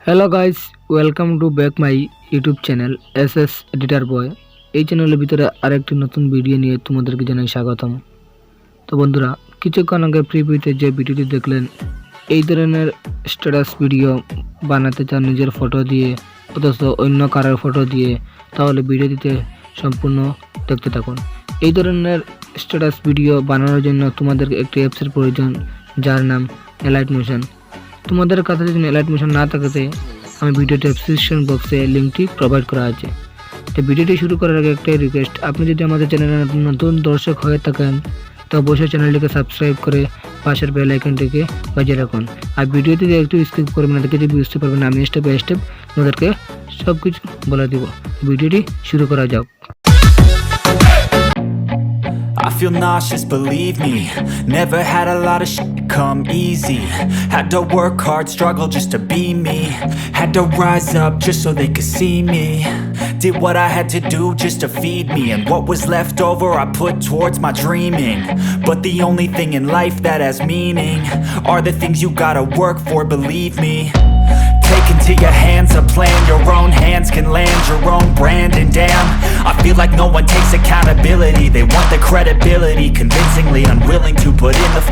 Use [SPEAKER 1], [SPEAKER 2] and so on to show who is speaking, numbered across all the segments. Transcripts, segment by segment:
[SPEAKER 1] Hello guys, welcome to back my YouTube channel S editor boy. এই চ্যানেলের ভিতরে আরেকটি নতুন ভিডিও নিয়ে তোমাদেরকে জানাই স্বাগতম। তো বন্ধুরা, কিছুক্ষণ আগে প্রিভিউতে যে ভিডিওটি দেখলেন, এই ধরনের স্ট্যাটাস ভিডিও বানাতে চান নিজের ফটো দিয়ে অথচ অন্য কারোর ফটো দিয়ে, তাহলে ভিডিওটিতে সম্পূর্ণ দেখতে থাকুন। এই ধরনের স্ট্যাটাস ভিডিও বানানোর জন্য তোমাদের একটি অ্যাপসের প্রয়োজন, যার নাম এলাইট মোশন। তোমাদের কাছে যদি এলাইট মোশন না থাকে, আমি ভিডিও ডেসক্রিপশন বক্সে লিঙ্কটি প্রোভাইড করা আছে। তো ভিডিওটি শুরু করার আগে একটাই রিকোয়েস্ট, আপনি যদি আমাদের চ্যানেলে নতুন দর্শক হয়ে থাকেন তো অবশ্যই চ্যানেলটিকে সাবস্ক্রাইব করে পাশের বেল আইকনটিকে বাজিয়ে রাখুন। আর ভিডিওটি একটু স্কিপ করবেন না, দেখে বুঝতে পারবেন আমি স্টেপ বাই স্টেপ আমাদেরকে সব কিছু বলে দিব। ভিডিওটি শুরু করা যাক।
[SPEAKER 2] I feel nauseous, believe me. Never had a lot of shit come easy. Had to work hard, struggle just to be me. Had to rise up just so they could see me. Did what I had to do just to feed me, and what was left over I put towards my dreaming. But the only thing in life that has meaning are the things you gotta work for, believe me. Take into your hands a plan, your own hands can land your own brand. And damn, I feel like no one takes accountability. They want the credibility, convincingly unwilling to put in the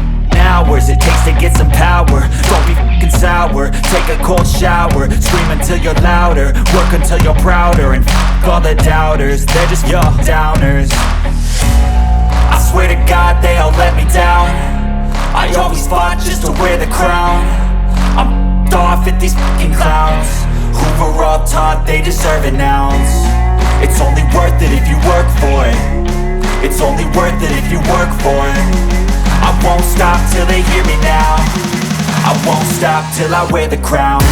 [SPEAKER 2] hours it takes to get some power. Don't be f***ing sour, take a cold shower. Scream until you're louder, work until you're prouder. And f*** all the doubters, they're just your downers. I swear to God they all let me down. I always fought just to wear the crown. I'm off at these fucking clowns who were all taught they deserve an ounce. It's only worth it if you work for it. It's only worth it if you work for it. I won't stop till they hear me now. I won't stop till I wear the crown.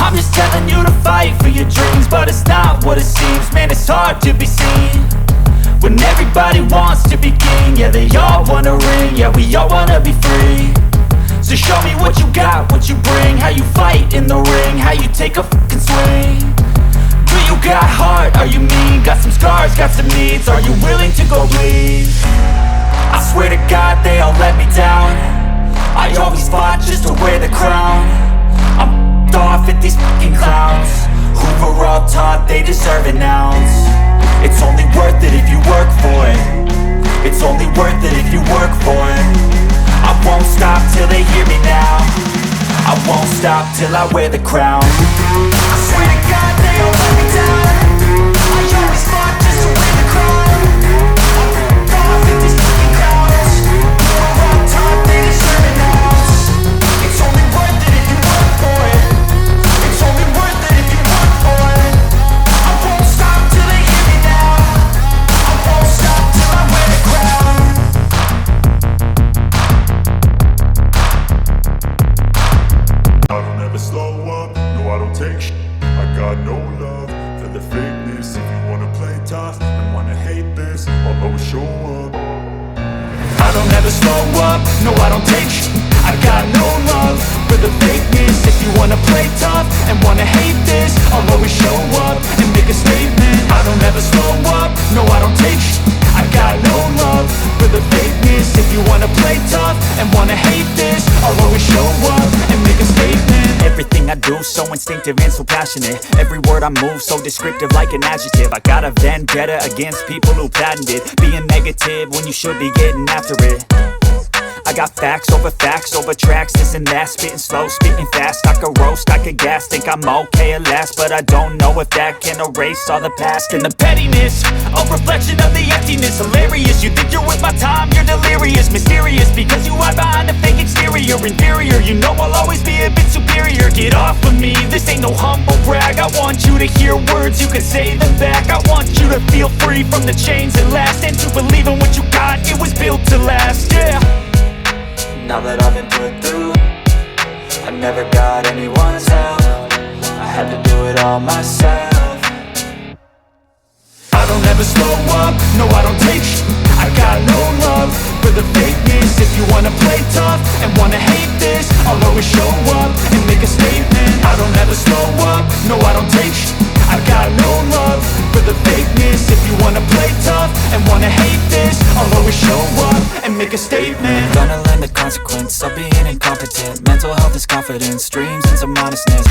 [SPEAKER 2] I'm just telling you to fight for your dreams, but it's not what it seems. Man, it's hard to be seen when everybody wants to be king. Yeah, they all wanna ring, yeah, we all wanna be free. So show me what you got, what you bring, how you fight in the ring, how you take a fucking swing. Do you got heart, are you mean? Got some scars, got some needs, are you willing to go bleed? I swear to God they all let me down. I always fought just to wear the crown. I'm off at these fucking clowns who were all taught they deserve an ounce. It's only worth it if you work for it. It's only worth it if you work for it. I won't stop till they hear me now. I won't stop till I wear the crown. I swear to God they all let me down. I always fought just to wear the crown. I'm off at these fucking clowns who were all taught they deserve an ounce. It's only worth it if you work for it. It's only worth it if you work for it. I won't stop till they hear me now. I won't stop till I wear the crown.
[SPEAKER 3] I don't ever slow up, no I don't take shit. I got no love for the fakeness. If you wanna play tough and wanna hate this, I'll always show up.
[SPEAKER 2] I don't ever slow up, no I don't take shit. I got no love for the fakeness. If you wanna play tough and wanna hate this, I'll always show up and make a statement. I don't ever slow up, no I don't take shit. I got no love for the fakeness. If you wanna play tough and wanna hate this, I'll always show up and make a statement. Everything I do so instinctive and so passionate. Every word I move so descriptive like an adjective. I got a vendetta against people who patented being negative when you should be getting after it. I got facts over tracks, this and that. Spitting slow, spitting fast. I could roast, I could gas. Think I'm okay at last, but I don't know if that can erase all the past. And the pettiness, a reflection of the emptiness. Hilarious, you think you're with my time, you're delirious. Mysterious, because you hide behind a fake exterior. Inferior, you know I'll always be a bit superior. Get off of me, this ain't no humble brag. I want you to hear words, you can say them back. I want you to feel free from the chains that last, and to believe in what you got, it was built to last, yeah.
[SPEAKER 4] Now that I've been put through, I never got anyone's help. I had to do it all myself.
[SPEAKER 2] I don't ever slow up, no I don't take shit. I got no love tough and wanna hate this, I'll always show up and make a statement. I don't ever slow up, no I don't take sh*t. I've got no love for the fakeness. If you wanna play tough and wanna hate this, I'll always show up and make a statement.
[SPEAKER 4] Gonna learn the consequence of being incompetent. Mental health is confidence, dreams and some honestness.